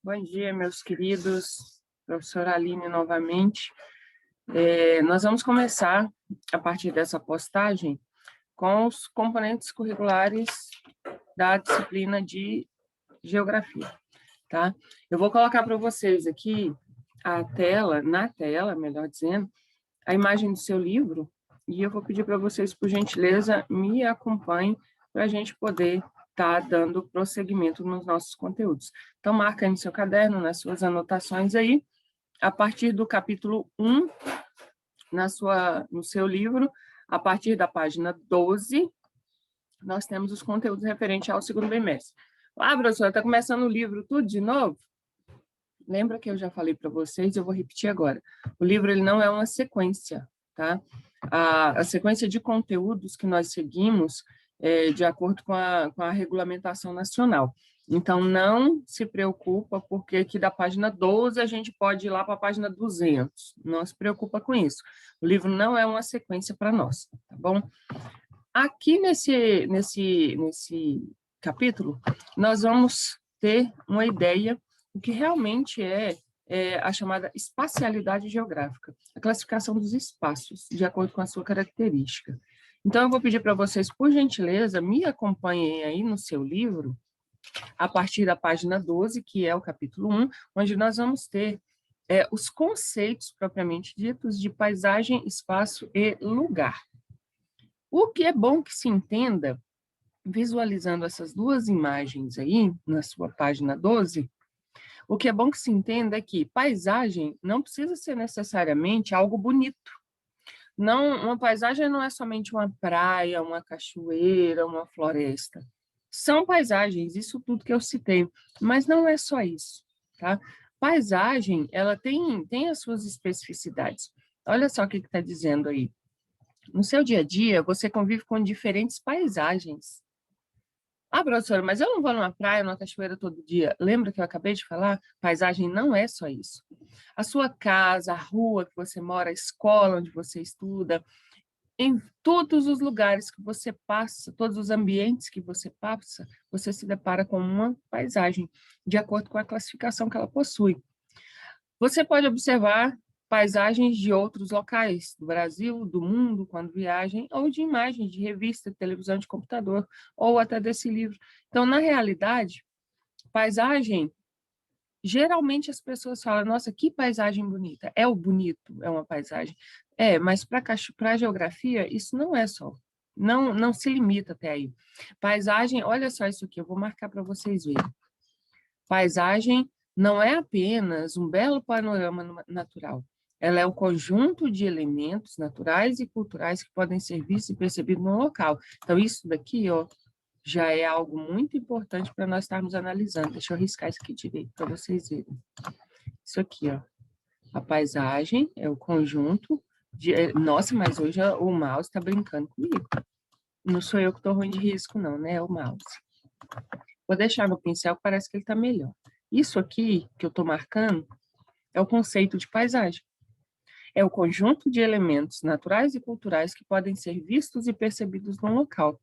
Bom dia, meus queridos. Professora Aline novamente. Nós vamos começar, a partir dessa postagem, com os componentes curriculares da disciplina de Geografia, tá? Eu vou colocar para vocês aqui na tela, melhor dizendo, a imagem do seu livro, e eu vou pedir para vocês, por gentileza, me acompanhem para a gente poder estar dando prosseguimento nos nossos conteúdos. Então, marca aí no seu caderno, nas suas anotações aí, a partir do capítulo 1, no seu livro, a partir da página 12, nós temos os conteúdos referentes ao segundo bimestre. Professora, está começando o livro tudo de novo? Lembra que eu já falei para vocês, eu vou repetir agora. O livro ele não é uma sequência, tá? A sequência de conteúdos que nós seguimos é de acordo com a regulamentação nacional. Então, não se preocupa, porque aqui da página 12 a gente pode ir lá para a página 200. Não se preocupa com isso. O livro não é uma sequência para nós, tá bom? Aqui nesse capítulo, nós vamos ter uma ideia do que realmente é a chamada espacialidade geográfica, a classificação dos espaços, de acordo com a sua característica. Então, eu vou pedir para vocês, por gentileza, me acompanhem aí no seu livro, a partir da página 12, que é o capítulo 1, onde nós vamos ter os conceitos propriamente ditos de paisagem, espaço e lugar. O que é bom que se entenda, visualizando essas duas imagens aí, na sua página 12, o que é bom que se entenda é que paisagem não precisa ser necessariamente algo bonito. Não, uma paisagem não é somente uma praia, uma cachoeira, uma floresta. São paisagens, isso tudo que eu citei, mas não é só isso, tá? Paisagem, ela tem as suas especificidades. Olha só o que está dizendo aí. No seu dia a dia, você convive com diferentes paisagens. Professora, mas eu não vou numa praia, numa cachoeira todo dia. Lembra que eu acabei de falar? Paisagem não é só isso. A sua casa, a rua que você mora, a escola onde você estuda, em todos os lugares que você passa, todos os ambientes que você passa, você se depara com uma paisagem, de acordo com a classificação que ela possui. Você pode observar paisagens de outros locais, do Brasil, do mundo, quando viagem, ou de imagens de revista, de televisão, de computador, ou até desse livro. Então, na realidade, paisagem, geralmente as pessoas falam, nossa, que paisagem bonita. É o bonito, é uma paisagem. Mas para a geografia, isso não é só. Não se limita até aí. Paisagem, olha só isso aqui, eu vou marcar para vocês verem. Paisagem não é apenas um belo panorama natural. Ela é um conjunto de elementos naturais e culturais que podem ser vistos e percebidos no local. Então, isso daqui, ó, já é algo muito importante para nós estarmos analisando. Deixa eu riscar isso aqui direito para vocês verem. Isso aqui, ó. A paisagem é o conjunto de... Nossa, mas hoje o mouse está brincando comigo. Não sou eu que estou ruim de risco, não, né? É o mouse. Vou deixar no pincel, que parece que ele está melhor. Isso aqui que eu estou marcando é o conceito de paisagem. É o conjunto de elementos naturais e culturais que podem ser vistos e percebidos no local.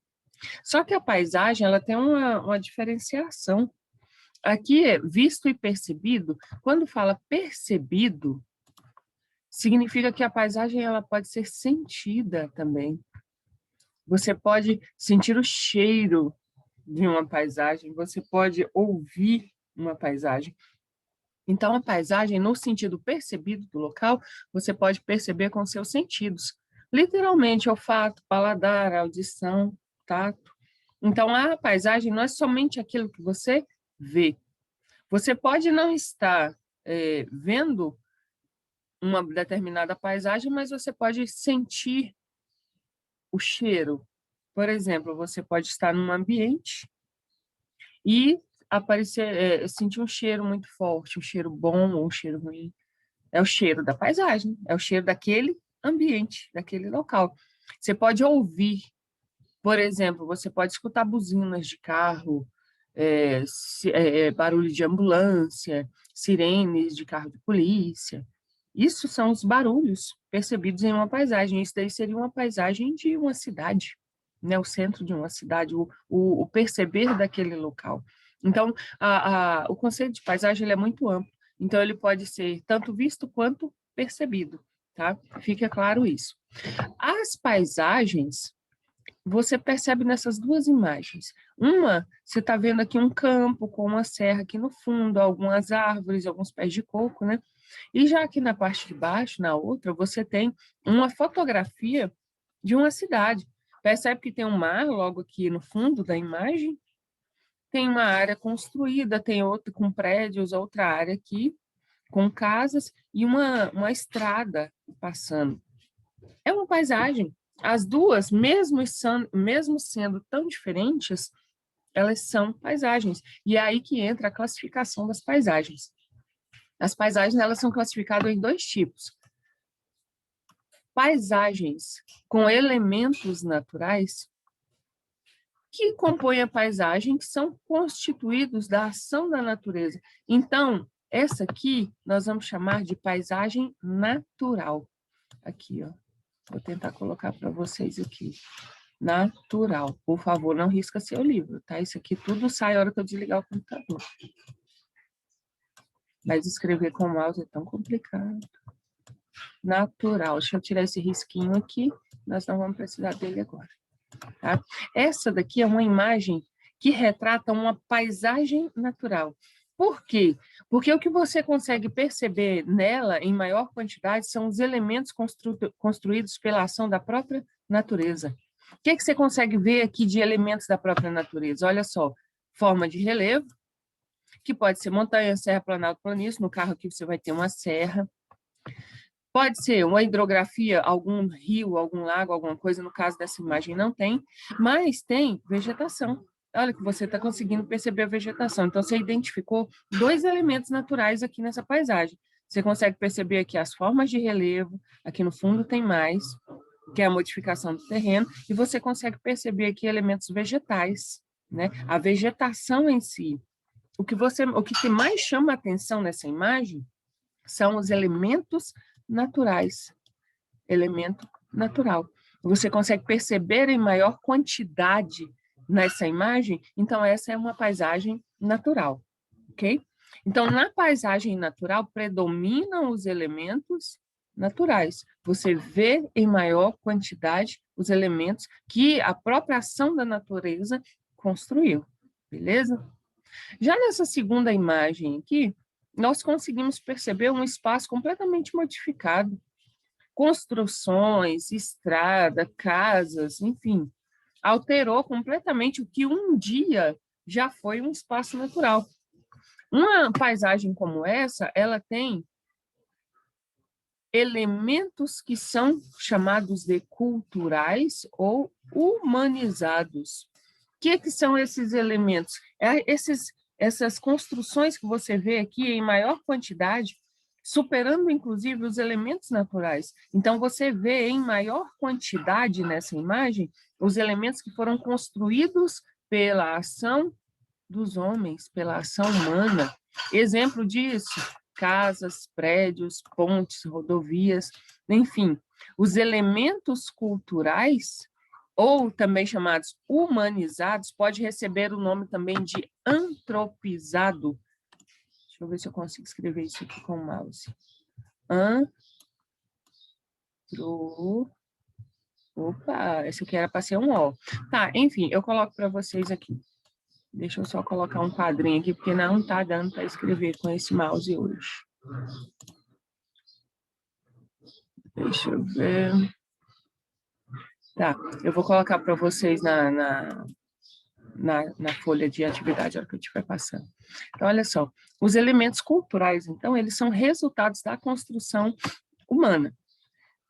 Só que a paisagem ela tem uma diferenciação. Aqui é visto e percebido. Quando fala percebido, significa que a paisagem ela pode ser sentida também. Você pode sentir o cheiro de uma paisagem, você pode ouvir uma paisagem. Então, a paisagem, no sentido percebido do local, você pode perceber com seus sentidos. Literalmente, olfato, paladar, audição, tato. Então, a paisagem não é somente aquilo que você vê. Você pode não estar vendo uma determinada paisagem, mas você pode sentir o cheiro. Por exemplo, você pode estar num ambiente e sentir um cheiro muito forte, um cheiro bom ou um cheiro ruim. É o cheiro da paisagem, é o cheiro daquele ambiente, daquele local. Você pode ouvir, por exemplo, você pode escutar buzinas de carro, barulho de ambulância, sirenes de carro de polícia. Isso são os barulhos percebidos em uma paisagem. Isso daí seria uma paisagem de uma cidade, né? O centro de uma cidade, o perceber daquele local. Então, o conceito de paisagem ele é muito amplo. Então, ele pode ser tanto visto quanto percebido, tá? Fica claro isso. As paisagens, você percebe nessas duas imagens. Uma, você está vendo aqui um campo com uma serra aqui no fundo, algumas árvores, alguns pés de coco, né? E já aqui na parte de baixo, na outra, você tem uma fotografia de uma cidade. Percebe que tem um mar logo aqui no fundo da imagem? Tem uma área construída, tem outra com prédios, outra área aqui com casas e uma estrada passando. É uma paisagem. As duas, mesmo sendo tão diferentes, elas são paisagens. E é aí que entra a classificação das paisagens. As paisagens elas são classificadas em dois tipos. Paisagens com elementos naturais que compõem a paisagem, que são constituídos da ação da natureza. Então, essa aqui nós vamos chamar de paisagem natural. Aqui, ó. Vou tentar colocar para vocês aqui. Natural. Por favor, não risca seu livro, tá? Isso aqui tudo sai a hora que eu desligar o computador. Mas escrever com o mouse é tão complicado. Natural. Deixa eu tirar esse risquinho aqui. Nós não vamos precisar dele agora. Tá? Essa daqui é uma imagem que retrata uma paisagem natural. Por quê? Porque o que você consegue perceber nela, em maior quantidade, são os elementos construídos pela ação da própria natureza. O que você consegue ver aqui de elementos da própria natureza? Olha só, forma de relevo, que pode ser montanha, serra, planalto, planície. No carro aqui você vai ter uma serra. Pode ser uma hidrografia, algum rio, algum lago, alguma coisa, no caso dessa imagem não tem, mas tem vegetação. Olha que você está conseguindo perceber a vegetação. Então, você identificou dois elementos naturais aqui nessa paisagem. Você consegue perceber aqui as formas de relevo, aqui no fundo tem mais, que é a modificação do terreno, e você consegue perceber aqui elementos vegetais, né? A vegetação em si. O que mais chama a atenção nessa imagem são os elementos naturais. Elemento natural. Você consegue perceber em maior quantidade nessa imagem, então essa é uma paisagem natural, ok? Então, na paisagem natural, predominam os elementos naturais. Você vê em maior quantidade os elementos que a própria ação da natureza construiu, beleza? Já nessa segunda imagem aqui, nós conseguimos perceber um espaço completamente modificado. Construções, estrada, casas, enfim, alterou completamente o que um dia já foi um espaço natural. Uma paisagem como essa, ela tem elementos que são chamados de culturais ou humanizados. O que são esses elementos? Essas construções que você vê aqui em maior quantidade, superando inclusive os elementos naturais. Então, você vê em maior quantidade nessa imagem os elementos que foram construídos pela ação dos homens, pela ação humana. Exemplo disso, casas, prédios, pontes, rodovias, enfim, os elementos culturais, ou também chamados humanizados, pode receber o nome também de antropizado. Deixa eu ver se eu consigo escrever isso aqui com o mouse. Opa, esse aqui era para ser um O. Tá, enfim, eu coloco para vocês aqui. Deixa eu só colocar um quadrinho aqui, porque não está dando para escrever com esse mouse hoje. Deixa eu ver. Tá, eu vou colocar para vocês na folha de atividade, a hora que eu estiver passando. Então, olha só, os elementos culturais, então, eles são resultados da construção humana.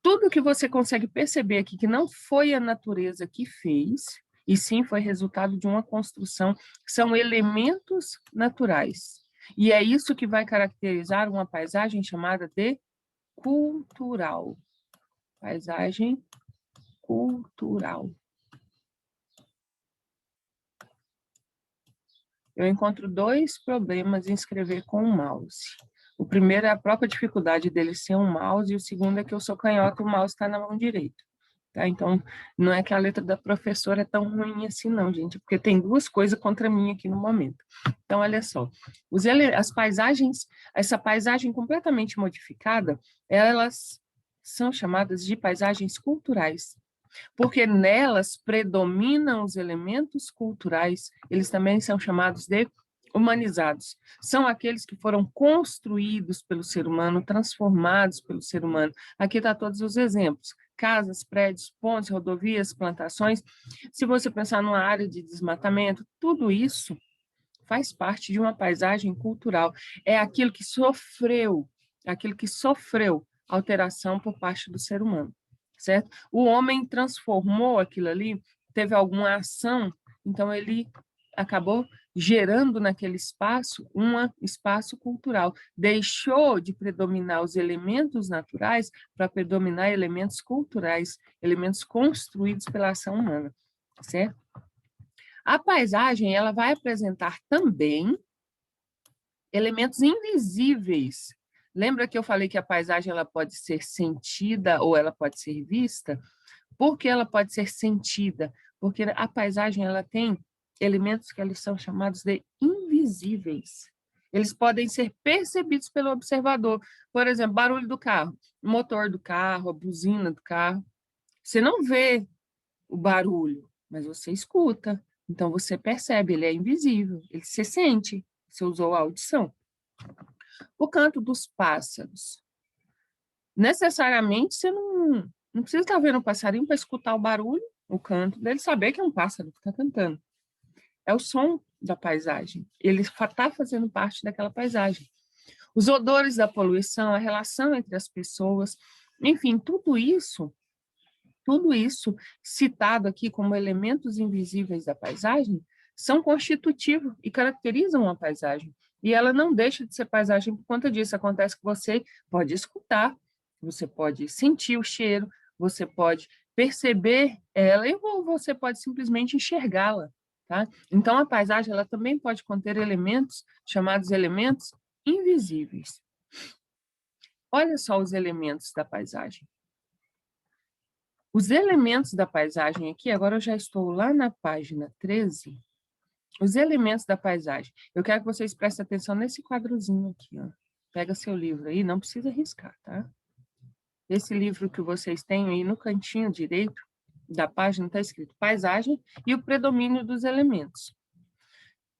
Tudo que você consegue perceber aqui que não foi a natureza que fez, e sim foi resultado de uma construção, são elementos naturais. E é isso que vai caracterizar uma paisagem chamada de cultural. Paisagem cultural. Eu encontro dois problemas em escrever com o mouse. O primeiro é a própria dificuldade dele ser um mouse, e o segundo é que eu sou canhota e o mouse está na mão direita. tá? Então, não é que a letra da professora é tão ruim assim, não, gente, porque tem duas coisas contra mim aqui no momento. Então, olha só, as paisagens, essa paisagem completamente modificada, elas são chamadas de paisagens culturais, porque nelas predominam os elementos culturais, eles também são chamados de humanizados. São aqueles que foram construídos pelo ser humano, transformados pelo ser humano. Aqui está todos os exemplos: casas, prédios, pontes, rodovias, plantações. Se você pensar numa área de desmatamento, tudo isso faz parte de uma paisagem cultural. É aquilo que sofreu alteração por parte do ser humano, certo? O homem transformou aquilo ali, teve alguma ação, então ele acabou gerando naquele espaço um espaço cultural. Deixou de predominar os elementos naturais para predominar elementos culturais, elementos construídos pela ação humana, certo? A paisagem, ela vai apresentar também elementos invisíveis. Lembra que eu falei que a paisagem ela pode ser sentida ou ela pode ser vista? Por que ela pode ser sentida? Porque a paisagem ela tem elementos que eles são chamados de invisíveis. Eles podem ser percebidos pelo observador. Por exemplo, barulho do carro, o motor do carro, a buzina do carro. Você não vê o barulho, mas você escuta. Então, você percebe, ele é invisível, ele se sente, você usou a audição. O canto dos pássaros. Necessariamente, você não precisa estar vendo o passarinho para escutar o barulho, o canto dele, saber que é um pássaro que está cantando. É o som da paisagem. Ele está fazendo parte daquela paisagem. Os odores da poluição, a relação entre as pessoas, enfim, tudo isso citado aqui como elementos invisíveis da paisagem, são constitutivos e caracterizam a paisagem. E ela não deixa de ser paisagem por conta disso. Acontece que você pode escutar, você pode sentir o cheiro, você pode perceber ela ou você pode simplesmente enxergá-la, tá? Então, a paisagem ela também pode conter elementos chamados elementos invisíveis. Olha só os elementos da paisagem. Os elementos da paisagem aqui, agora eu já estou lá na página 13, os elementos da paisagem. Eu quero que vocês prestem atenção nesse quadrozinho aqui, ó. Pega seu livro aí, não precisa riscar, tá? Esse livro que vocês têm aí no cantinho direito da página está escrito paisagem e o predomínio dos elementos.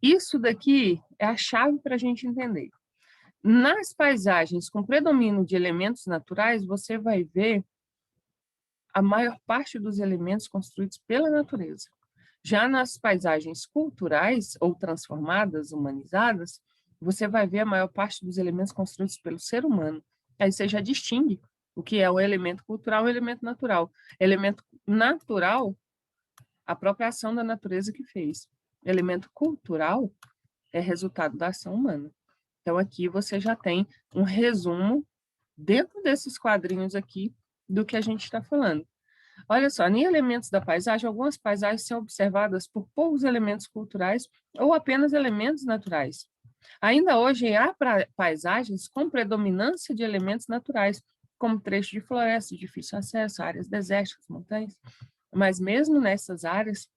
Isso daqui é a chave para a gente entender. Nas paisagens com predomínio de elementos naturais, você vai ver a maior parte dos elementos construídos pela natureza. Já nas paisagens culturais ou transformadas, humanizadas, você vai ver a maior parte dos elementos construídos pelo ser humano. Aí você já distingue o que é o elemento cultural e o elemento natural. Elemento natural, a própria ação da natureza que fez. Elemento cultural é resultado da ação humana. Então, aqui você já tem um resumo, dentro desses quadrinhos aqui, do que a gente está falando. Olha só, em elementos da paisagem, algumas paisagens são observadas por poucos elementos culturais ou apenas elementos naturais. Ainda hoje, há paisagens com predominância de elementos naturais, como trechos de floresta, de difícil acesso, áreas desérticas, montanhas. Mas mesmo nessas áreas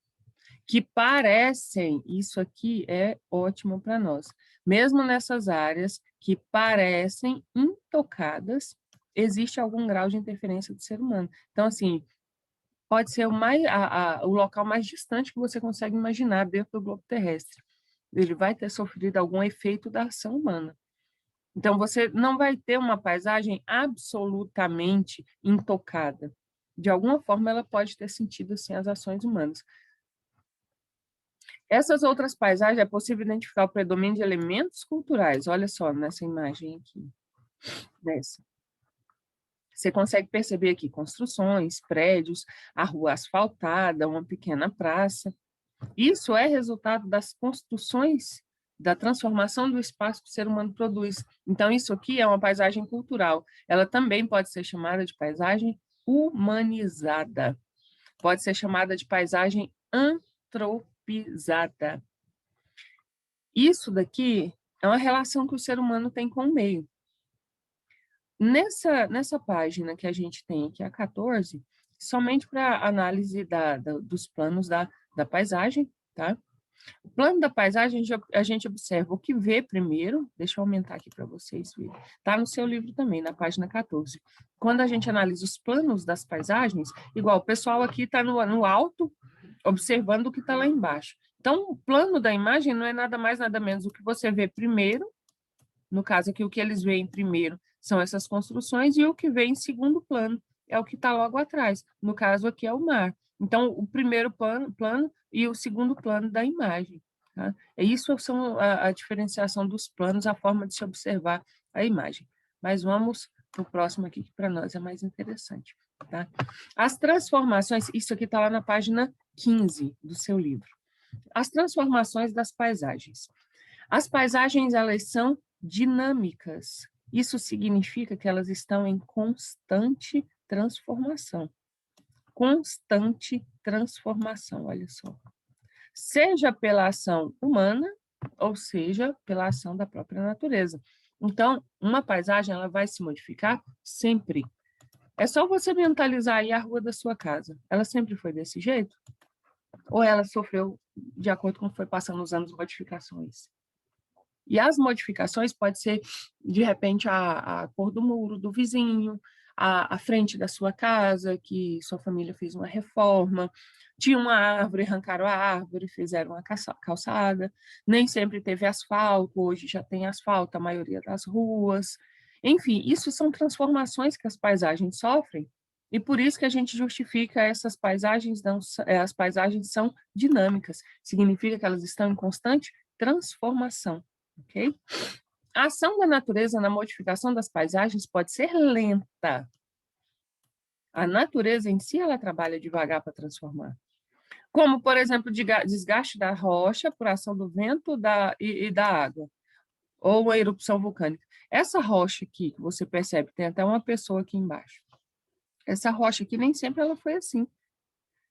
que parecem, isso aqui é ótimo para nós, mesmo nessas áreas que parecem intocadas, existe algum grau de interferência do ser humano. Então, assim, pode ser o local mais distante que você consegue imaginar dentro do globo terrestre. Ele vai ter sofrido algum efeito da ação humana. Então, você não vai ter uma paisagem absolutamente intocada. De alguma forma, ela pode ter sentido, assim, as ações humanas. Essas outras paisagens, é possível identificar o predomínio de elementos culturais. Olha só, nessa imagem aqui. Dessa. Você consegue perceber aqui construções, prédios, a rua asfaltada, uma pequena praça. Isso é resultado das construções, da transformação do espaço que o ser humano produz. Então, isso aqui é uma paisagem cultural. Ela também pode ser chamada de paisagem humanizada. Pode ser chamada de paisagem antropizada. Isso daqui é uma relação que o ser humano tem com o meio. Nessa página que a gente tem aqui, a 14, somente para análise dos planos da paisagem, tá? O plano da paisagem, a gente observa o que vê primeiro, deixa eu aumentar aqui para vocês verem, está no seu livro também, na página 14. Quando a gente analisa os planos das paisagens, igual o pessoal aqui está no alto, observando o que está lá embaixo. Então, o plano da imagem não é nada mais, nada menos do que você vê primeiro, no caso aqui, o que eles veem primeiro são essas construções, e o que vem em segundo plano é o que está logo atrás. No caso aqui é o mar. Então, o primeiro plano e o segundo plano da imagem. Tá? Isso são a diferenciação dos planos, a forma de se observar a imagem. Mas vamos para o próximo aqui, que para nós é mais interessante. Tá? As transformações, isso aqui está lá na página 15 do seu livro. As transformações das paisagens. As paisagens, elas são dinâmicas. Isso significa que elas estão em constante transformação. Constante transformação, olha só. Seja pela ação humana, ou seja, pela ação da própria natureza. Então, uma paisagem, ela vai se modificar sempre. É só você mentalizar aí a rua da sua casa. Ela sempre foi desse jeito? Ou ela sofreu, de acordo com o que foi passando os anos, modificações? E as modificações pode ser, de repente, a cor do muro do vizinho, a frente da sua casa, que sua família fez uma reforma, tinha uma árvore, arrancaram a árvore, fizeram uma calçada, nem sempre teve asfalto, hoje já tem asfalto, a maioria das ruas. Enfim, isso são transformações que as paisagens sofrem, e por isso que a gente justifica essas paisagens, as paisagens são dinâmicas, significa que elas estão em constante transformação. Okay? A ação da natureza na modificação das paisagens pode ser lenta. A natureza em si, ela trabalha devagar para transformar. Como, por exemplo, o desgaste da rocha por ação do vento e da água, ou a erupção vulcânica. Essa rocha aqui, que você percebe, tem até uma pessoa aqui embaixo. Essa rocha aqui, nem sempre ela foi assim.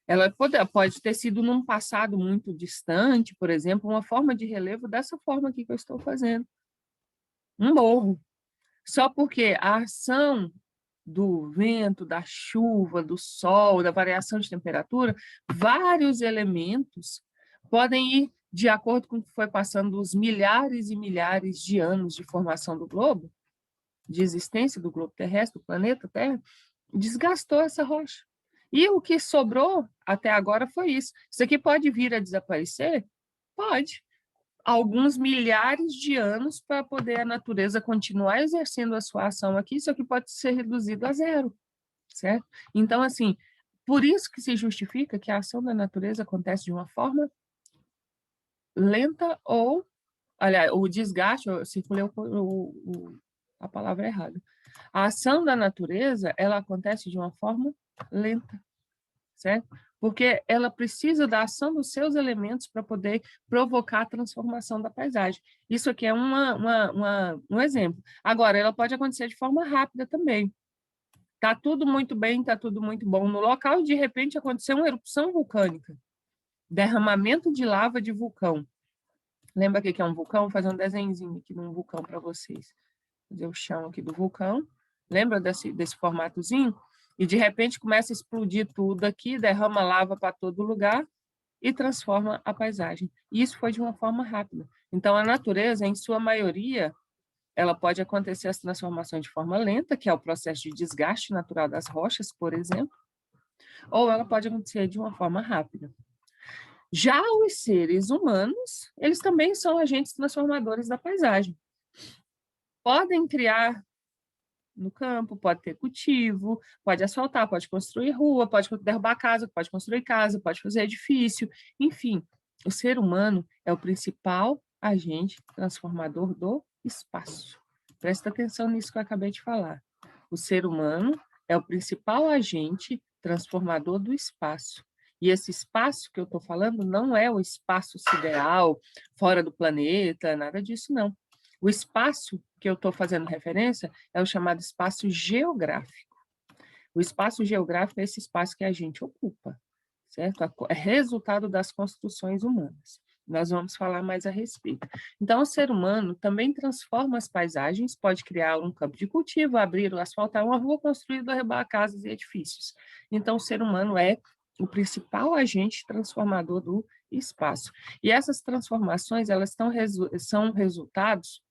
Ela pode ter sido num passado muito distante, por exemplo, uma forma de relevo dessa forma aqui que eu estou fazendo. Um morro. Só porque a ação do vento, da chuva, do sol, da variação de temperatura, vários elementos podem ir de acordo com o que foi passando os milhares e milhares de anos de formação do globo, de existência do globo terrestre, do planeta Terra, desgastou essa rocha. E o que sobrou até agora foi isso. Isso aqui pode vir a desaparecer? Pode. Alguns milhares de anos para poder a natureza continuar exercendo a sua ação aqui, isso aqui pode ser reduzido a zero, certo? Então, assim, por isso que se justifica que a ação da natureza acontece de uma forma lenta ou, aliás, o desgaste, eu circulei a palavra errada. A ação da natureza, ela acontece de uma forma lenta, certo? Porque ela precisa da ação dos seus elementos para poder provocar a transformação da paisagem. Isso aqui é um exemplo. Agora, ela pode acontecer de forma rápida também. Está tudo muito bem, está tudo muito bom no local, e de repente aconteceu uma erupção vulcânica, derramamento de lava de vulcão. Lembra o que é um vulcão? Vou fazer um desenhozinho aqui de um vulcão para vocês. Vou fazer o chão aqui do vulcão. Lembra desse formatozinho? E, de repente, começa a explodir tudo aqui, derrama lava para todo lugar e transforma a paisagem. E isso foi de uma forma rápida. Então, a natureza, em sua maioria, ela pode acontecer as transformações de forma lenta, que é o processo de desgaste natural das rochas, por exemplo, ou ela pode acontecer de uma forma rápida. Já os seres humanos, eles também são agentes transformadores da paisagem. Podem criar no campo, pode ter cultivo, pode asfaltar, pode construir rua, pode derrubar casa, pode construir casa, pode fazer edifício, enfim. O ser humano é o principal agente transformador do espaço. Presta atenção nisso que eu acabei de falar. O ser humano é o principal agente transformador do espaço. E esse espaço que eu estou falando não é o espaço sideral, fora do planeta, nada disso, não. O espaço que eu estou fazendo referência é o chamado espaço geográfico. O espaço geográfico é esse espaço que a gente ocupa, certo? É resultado das construções humanas. Nós vamos falar mais a respeito. Então, o ser humano também transforma as paisagens, pode criar um campo de cultivo, abrir ou asfaltar uma rua, construir, derrubar casas e edifícios. Então, o ser humano é o principal agente transformador do espaço. E essas transformações, elas são resultados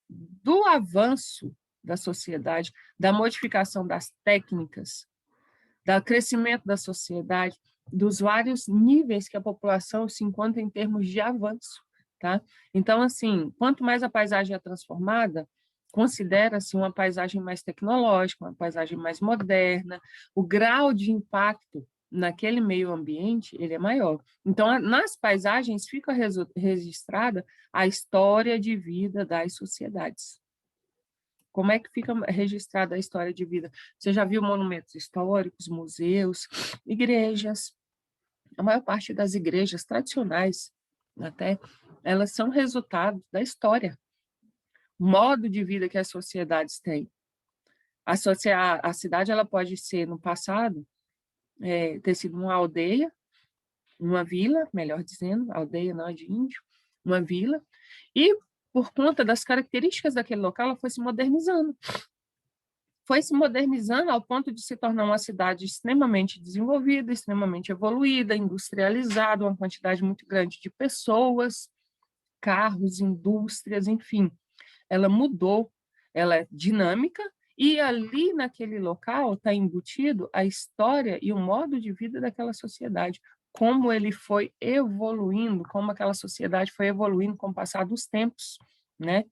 do avanço da sociedade, da modificação das técnicas, do crescimento da sociedade, dos vários níveis que a população se encontra em termos de avanço, tá? Então, assim, quanto mais a paisagem é transformada, considera-se uma paisagem mais tecnológica, uma paisagem mais moderna, o grau de impacto naquele meio ambiente, ele é maior. Então, nas paisagens fica registrada a história de vida das sociedades. Como é que fica registrada a história de vida? Você já viu monumentos históricos, museus, igrejas? A maior parte das igrejas tradicionais, até, elas são resultado da história, modo de vida que as sociedades têm. A cidade ela pode ser, no passado, ter sido uma aldeia, uma vila, melhor dizendo, aldeia não é de índio, uma vila, e por conta das características daquele local, ela foi se modernizando. Foi se modernizando ao ponto de se tornar uma cidade extremamente desenvolvida, extremamente evoluída, industrializada, uma quantidade muito grande de pessoas, carros, indústrias, enfim. Ela mudou, ela é dinâmica, e ali naquele local está embutido a história e o modo de vida daquela sociedade, como ele foi evoluindo, como aquela sociedade foi evoluindo com o passar dos tempos, né?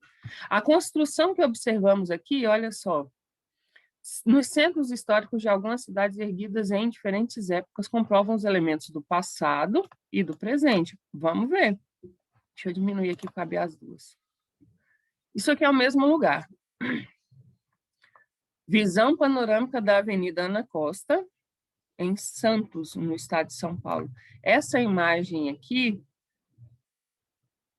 A construção que observamos aqui, olha só, nos centros históricos de algumas cidades erguidas em diferentes épocas comprovam os elementos do passado e do presente. Vamos ver. Deixa eu diminuir aqui para caber as duas. Isso aqui é o mesmo lugar. Visão panorâmica da Avenida Ana Costa, em Santos, no estado de São Paulo. Essa imagem aqui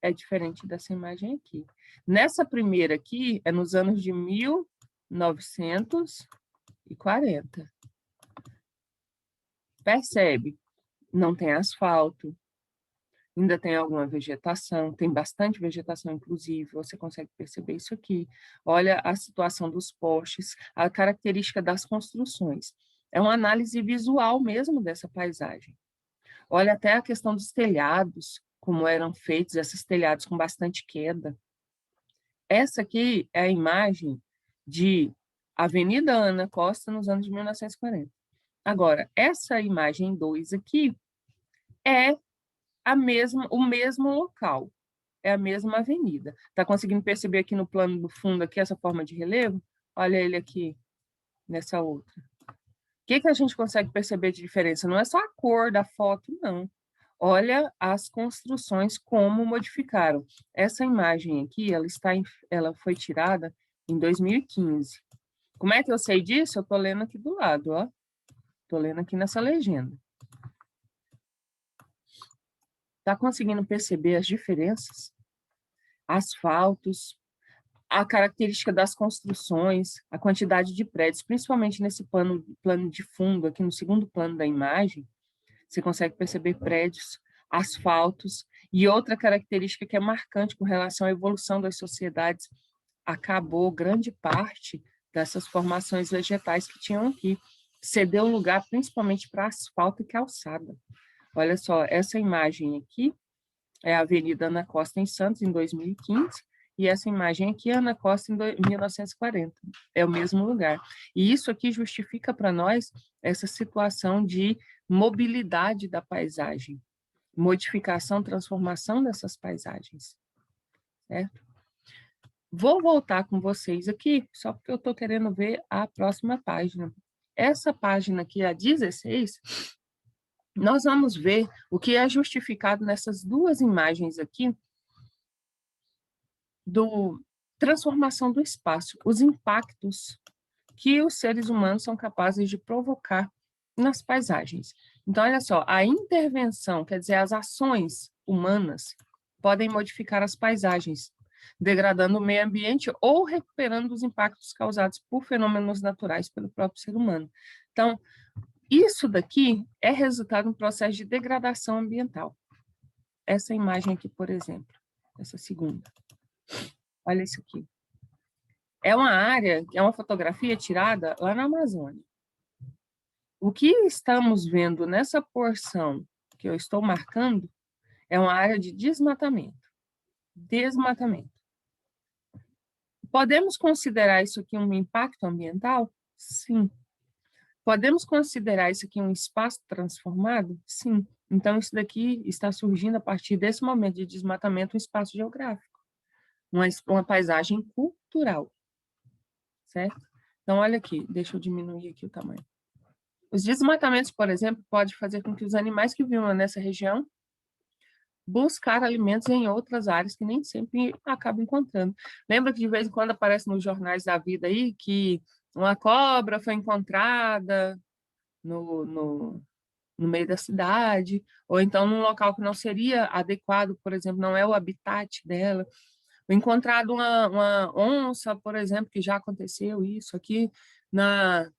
é diferente dessa imagem aqui. Nessa primeira aqui, é nos anos de 1940. Percebe? Não tem asfalto, ainda tem alguma vegetação, tem bastante vegetação, inclusive, você consegue perceber isso aqui. Olha a situação dos postes, a característica das construções. É uma análise visual mesmo dessa paisagem. Olha até a questão dos telhados, como eram feitos, esses telhados com bastante queda. Essa aqui é a imagem de Avenida Ana Costa nos anos de 1940. Agora, essa imagem 2 aqui é o mesmo local, é a mesma avenida. Está conseguindo perceber aqui no plano do fundo, aqui, essa forma de relevo? Olha ele aqui, nessa outra. O que a gente consegue perceber de diferença? Não é só a cor da foto, não. Olha as construções, como modificaram. Essa imagem aqui, ela foi tirada em 2015. Como é que eu sei disso? Eu estou lendo aqui do lado, ó. Estou lendo aqui nessa legenda. Está conseguindo perceber as diferenças? Asfaltos, a característica das construções, a quantidade de prédios, principalmente nesse plano de fundo, aqui no segundo plano da imagem, você consegue perceber prédios, asfaltos, e outra característica que é marcante com relação à evolução das sociedades, acabou grande parte dessas formações vegetais que tinham aqui, cedeu lugar principalmente para asfalto e calçada. Olha só, essa imagem aqui é a Avenida Ana Costa em Santos, em 2015, e essa imagem aqui é Ana Costa em 1940. É o mesmo lugar. E isso aqui justifica para nós essa situação de mobilidade da paisagem, modificação, transformação dessas paisagens, certo? Vou voltar com vocês aqui, só porque eu estou querendo ver a próxima página. Essa página aqui, a 16, nós vamos ver o que é justificado nessas duas imagens aqui do transformação do espaço, os impactos que os seres humanos são capazes de provocar nas paisagens. Então, olha só, a intervenção, quer dizer, as ações humanas podem modificar as paisagens, degradando o meio ambiente ou recuperando os impactos causados por fenômenos naturais pelo próprio ser humano. Então, isso daqui é resultado de um processo de degradação ambiental. essa imagem aqui, por exemplo, essa segunda. Olha isso aqui. É uma área, é uma fotografia tirada lá na Amazônia. O que estamos vendo nessa porção que eu estou marcando é uma área de desmatamento. Desmatamento. Podemos considerar isso aqui um impacto ambiental? Sim. Podemos considerar isso aqui um espaço transformado? Sim. Então, isso daqui está surgindo a partir desse momento de desmatamento, um espaço geográfico, uma paisagem cultural, certo? Então, olha aqui, deixa eu diminuir aqui o tamanho. Os desmatamentos, por exemplo, podem fazer com que os animais que vivam nessa região buscar alimentos em outras áreas que nem sempre acabam encontrando. Lembra que de vez em quando aparece nos jornais da vida aí que uma cobra foi encontrada no meio da cidade, ou então num local que não seria adequado, por exemplo, não é o habitat dela. Foi encontrado uma onça, por exemplo, que já aconteceu isso aqui na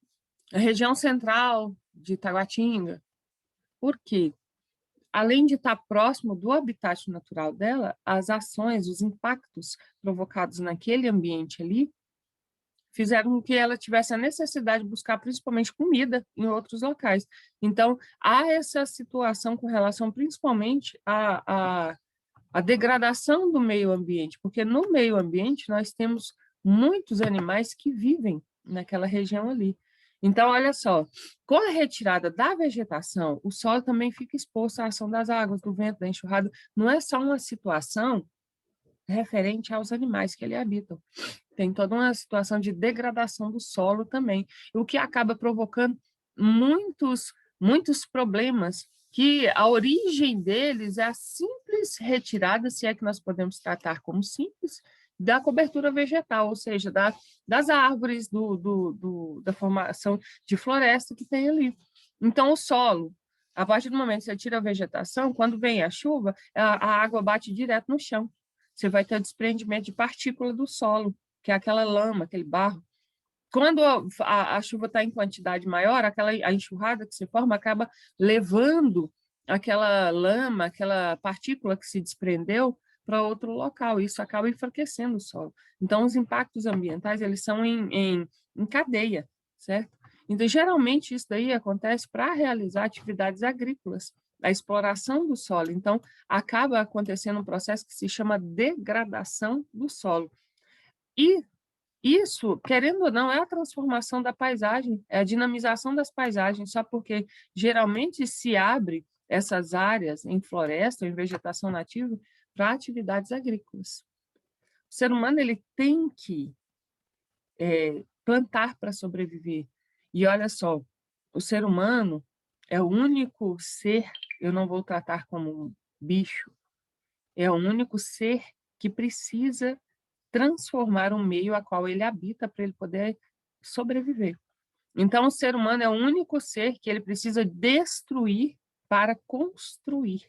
região central de Taguatinga. Por quê? Além de estar próximo do habitat natural dela, as ações, os impactos provocados naquele ambiente ali, fizeram com que ela tivesse a necessidade de buscar principalmente comida em outros locais. Então, há essa situação com relação principalmente à degradação do meio ambiente, porque no meio ambiente nós temos muitos animais que vivem naquela região ali. Então, olha só, com a retirada da vegetação, o solo também fica exposto à ação das águas, do vento, da enxurrada. Não é só uma situação referente aos animais que ali habitam. Tem toda uma situação de degradação do solo também, o que acaba provocando muitos problemas, que a origem deles é a simples retirada, se é que nós podemos tratar como simples, da cobertura vegetal, ou seja, das árvores, da formação de floresta que tem ali. Então, o solo, a partir do momento que você tira a vegetação, quando vem a chuva, a água bate direto no chão. Você vai ter desprendimento de partícula do solo, que é aquela lama, aquele barro. Quando a chuva está em quantidade maior, a enxurrada que se forma acaba levando aquela lama, aquela partícula que se desprendeu para outro local. Isso acaba enfraquecendo o solo. Então, os impactos ambientais eles são em cadeia, certo? Então, geralmente, isso daí acontece para realizar atividades agrícolas, a exploração do solo. Então, acaba acontecendo um processo que se chama degradação do solo. E isso, querendo ou não, é a transformação da paisagem, é a dinamização das paisagens, só porque geralmente se abre essas áreas em floresta, em vegetação nativa, para atividades agrícolas. O ser humano ele tem que plantar para sobreviver. E olha só, o ser humano é o único ser, eu não vou tratar como um bicho, é o único ser que precisa transformar o meio a qual ele habita para ele poder sobreviver. Então, o ser humano é o único ser que ele precisa destruir para construir.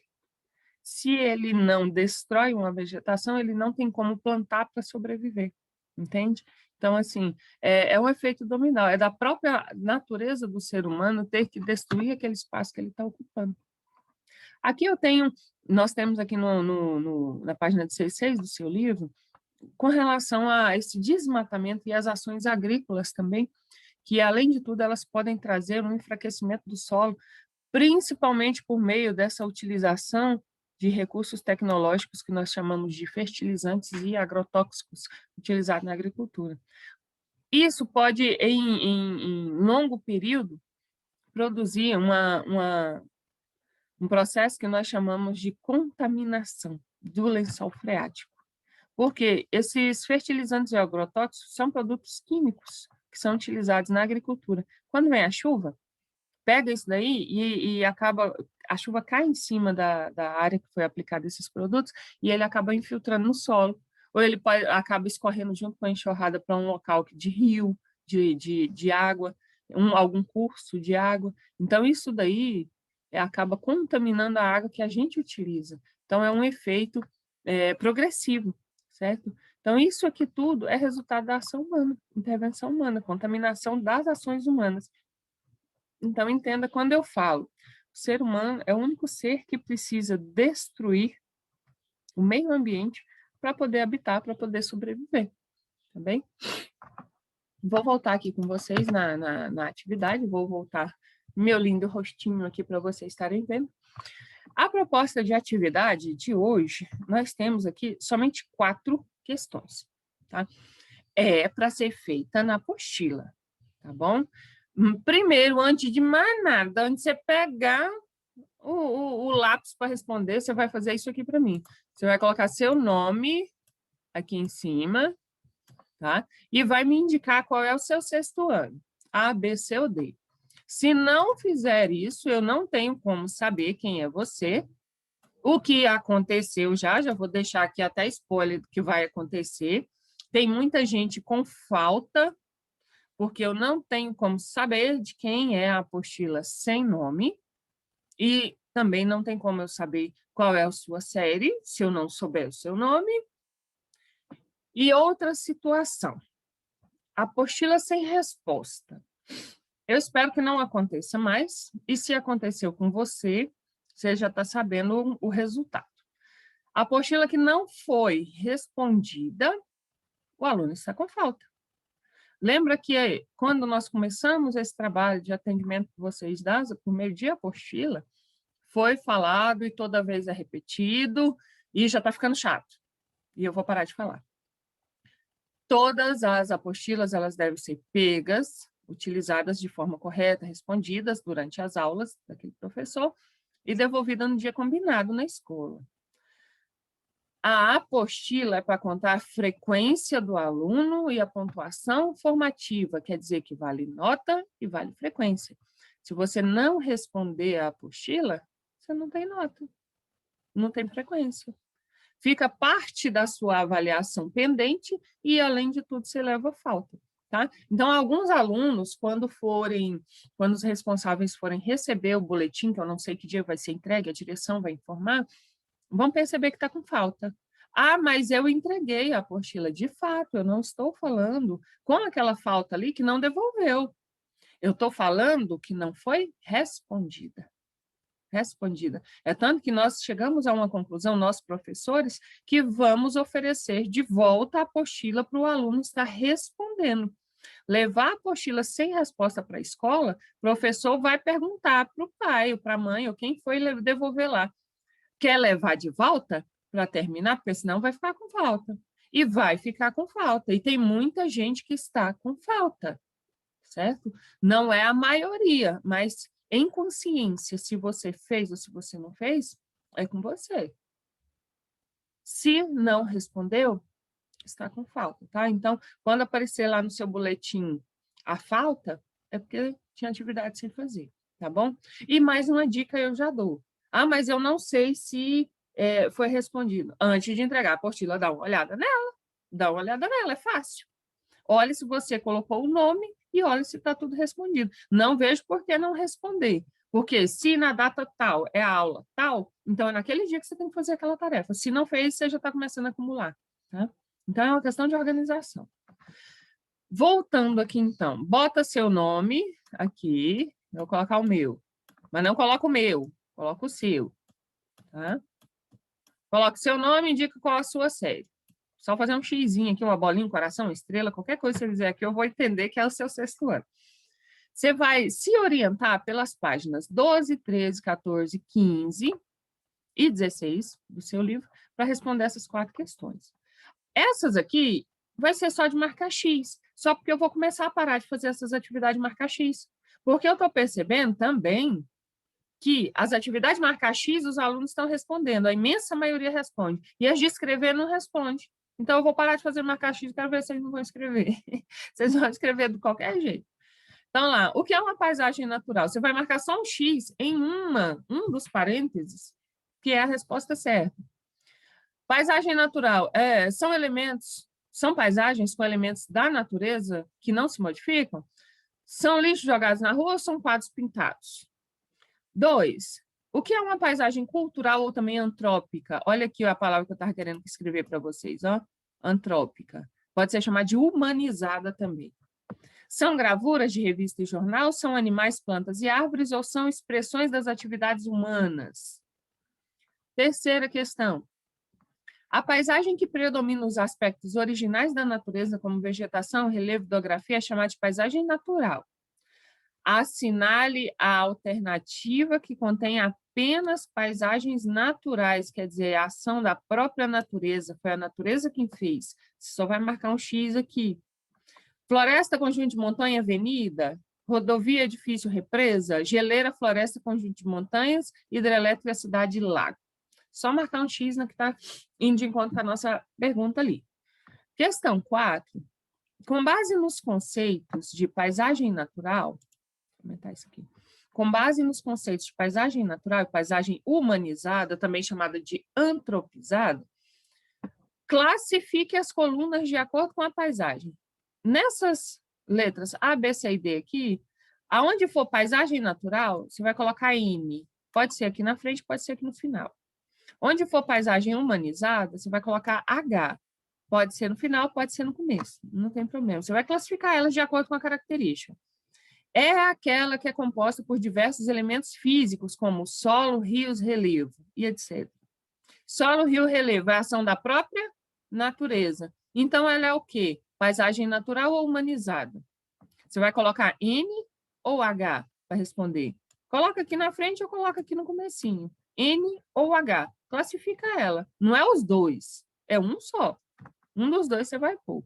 Se ele não destrói uma vegetação, ele não tem como plantar para sobreviver, entende? Então, assim, é um efeito dominó, é da própria natureza do ser humano ter que destruir aquele espaço que ele está ocupando. Aqui nós temos aqui na página 16 do seu livro, com relação a esse desmatamento e as ações agrícolas também, que, além de tudo, elas podem trazer um enfraquecimento do solo, principalmente por meio dessa utilização de recursos tecnológicos que nós chamamos de fertilizantes e agrotóxicos utilizados na agricultura. Isso pode, em longo período, produzir um processo que nós chamamos de contaminação do lençol freático. Porque esses fertilizantes e agrotóxicos são produtos químicos que são utilizados na agricultura. Quando vem a chuva, pega isso daí e acaba, a chuva cai em cima da área que foi aplicada esses produtos e ele acaba infiltrando no solo, ou ele acaba escorrendo junto com a enxurrada para um local de rio, de água, algum curso de água. Então, isso daí acaba contaminando a água que a gente utiliza. Então, é um efeito progressivo, certo? Então, isso aqui tudo é resultado da ação humana, intervenção humana, contaminação das ações humanas. Então, entenda, quando eu falo, o ser humano é o único ser que precisa destruir o meio ambiente para poder habitar, para poder sobreviver, tá bem? Vou voltar aqui com vocês na atividade, vou voltar meu lindo rostinho aqui para vocês estarem vendo. A proposta de atividade de hoje, nós temos aqui somente 4 questões, tá? É para ser feita na apostila, tá bom? Primeiro, antes de mais nada, antes de você pegar o lápis para responder, você vai fazer isso aqui para mim. Você vai colocar seu nome aqui em cima, tá? E vai me indicar qual é o seu 6º ano, A, B, C ou D. Se não fizer isso, eu não tenho como saber quem é você. O que aconteceu já vou deixar aqui até spoiler do que vai acontecer. Tem muita gente com falta, porque eu não tenho como saber de quem é a apostila sem nome, e também não tem como eu saber qual é a sua série, se eu não souber o seu nome. E outra situação, apostila sem resposta. Eu espero que não aconteça mais, e se aconteceu com você, você já está sabendo o resultado. A apostila que não foi respondida, o aluno está com falta. Lembra que quando nós começamos esse trabalho de atendimento que vocês dão por meio de apostila, foi falado e toda vez é repetido, e já está ficando chato. E eu vou parar de falar. Todas as apostilas, elas devem ser pegas, utilizadas de forma correta, respondidas durante as aulas daquele professor e devolvidas no dia combinado na escola. A apostila é para contar a frequência do aluno e a pontuação formativa, quer dizer que vale nota e vale frequência. Se você não responder a apostila, você não tem nota, não tem frequência. Fica parte da sua avaliação pendente e, além de tudo, você leva falta. Tá? Então, alguns alunos, quando os responsáveis forem receber o boletim, que eu não sei que dia vai ser entregue, a direção vai informar, vão perceber que está com falta. Ah, mas eu entreguei a apostila. De fato, eu não estou falando com aquela falta ali que não devolveu. Eu estou falando que não foi respondida. É tanto que nós chegamos a uma conclusão, nós professores, que vamos oferecer de volta a apostila para o aluno estar respondendo. Levar a apostila sem resposta para a escola, o professor vai perguntar para o pai, ou para a mãe, ou quem foi devolver lá. Quer levar de volta para terminar? Porque senão vai ficar com falta. E vai ficar com falta. E tem muita gente que está com falta, certo? Não é a maioria, mas em consciência, se você fez ou se você não fez, é com você. Se não respondeu, está com falta, tá? Então, quando aparecer lá no seu boletim a falta, é porque tinha atividade sem fazer, tá bom? E mais uma dica eu já dou. Ah, mas eu não sei se foi respondido. Antes de entregar a apostila, dá uma olhada nela, é fácil. Olhe se você colocou o nome e olhe se está tudo respondido. Não vejo por que não responder. Porque se na data tal é a aula tal, então é naquele dia que você tem que fazer aquela tarefa. Se não fez, você já está começando a acumular, tá? Então, é uma questão de organização. Voltando aqui, então, bota seu nome aqui, eu vou colocar o meu, mas não coloca o meu, coloca o seu, tá? Coloca seu nome, indica qual a sua série. Só fazer um xizinho aqui, uma bolinha, um coração, uma estrela, qualquer coisa que você fizer aqui, eu vou entender que é o seu 6º ano. Você vai se orientar pelas páginas 12, 13, 14, 15 e 16 do seu livro para responder essas 4 questões. Essas aqui vai ser só de marcar X, só porque eu vou começar a parar de fazer essas atividades de marcar X. Porque eu estou percebendo também que as atividades de marcar X, os alunos estão respondendo, a imensa maioria responde, e as de escrever não responde. Então, eu vou parar de fazer marcar X e quero ver se vocês não vão escrever. Vocês vão escrever de qualquer jeito. Então, lá, o que é uma paisagem natural? Você vai marcar só um X em um dos parênteses, que é a resposta certa. Paisagem natural são paisagens com elementos da natureza que não se modificam? São lixos jogados na rua ou são quadros pintados? 2. O que é uma paisagem cultural ou também antrópica? Olha aqui a palavra que eu estava querendo escrever para vocês, ó. Antrópica. Pode ser chamada de humanizada também. São gravuras de revista e jornal? São animais, plantas e árvores ou são expressões das atividades humanas? Terceira questão. A paisagem que predomina os aspectos originais da natureza, como vegetação, relevo, hidrografia, é chamada de paisagem natural. Assinale a alternativa que contém apenas paisagens naturais, quer dizer, a ação da própria natureza, foi a natureza quem fez. Você só vai marcar um X aqui. Floresta, conjunto de montanha, avenida, rodovia, edifício, represa, geleira, floresta, conjunto de montanhas, hidrelétrica, cidade, lago. Só marcar um X na que está indo de encontro com a nossa pergunta ali. Questão 4. Com base nos conceitos de paisagem natural, vou comentar isso aqui. Com base nos conceitos de paisagem natural e paisagem humanizada, também chamada de antropizada, classifique as colunas de acordo com a paisagem. Nessas letras A, B, C e D aqui, aonde for paisagem natural, você vai colocar N. Pode ser aqui na frente, pode ser aqui no final. Onde for paisagem humanizada, você vai colocar H. Pode ser no final, pode ser no começo. Não tem problema. Você vai classificar elas de acordo com a característica. É aquela que é composta por diversos elementos físicos, como solo, rios, relevo, e etc. Solo, rio, relevo é a ação da própria natureza. Então, ela é o quê? Paisagem natural ou humanizada? Você vai colocar N ou H para responder? Coloca aqui na frente ou coloca aqui no comecinho. N ou H. Classifica ela. Não é os dois, é um só. Um dos dois você vai pôr.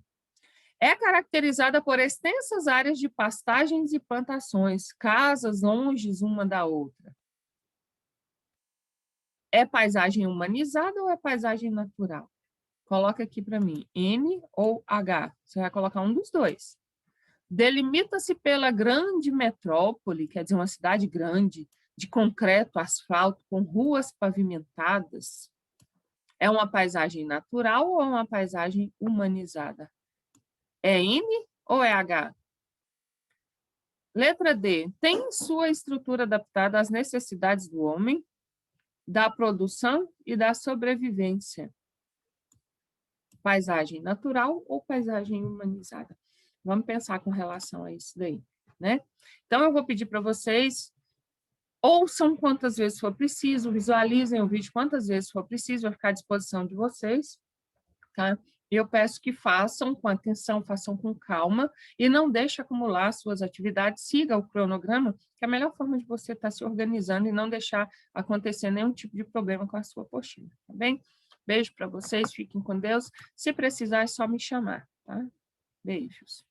É caracterizada por extensas áreas de pastagens e plantações, casas longe uma da outra. É paisagem humanizada ou é paisagem natural? Coloca aqui para mim, N ou H. Você vai colocar um dos dois. Delimita-se pela grande metrópole, quer dizer, uma cidade grande, de concreto, asfalto, com ruas pavimentadas. É uma paisagem natural ou é uma paisagem humanizada? É N ou é H? Letra D. Tem sua estrutura adaptada às necessidades do homem, da produção e da sobrevivência. Paisagem natural ou paisagem humanizada? Vamos pensar com relação a isso daí, né? Então, eu vou pedir para vocês, ouçam quantas vezes for preciso, visualizem o vídeo quantas vezes for preciso, vai ficar à disposição de vocês, tá? Eu peço que façam com atenção, façam com calma e não deixe acumular suas atividades, siga o cronograma, que é a melhor forma de você estar se organizando e não deixar acontecer nenhum tipo de problema com a sua apostila, tá bem? Beijo para vocês, fiquem com Deus. Se precisar, é só me chamar, tá? Beijos.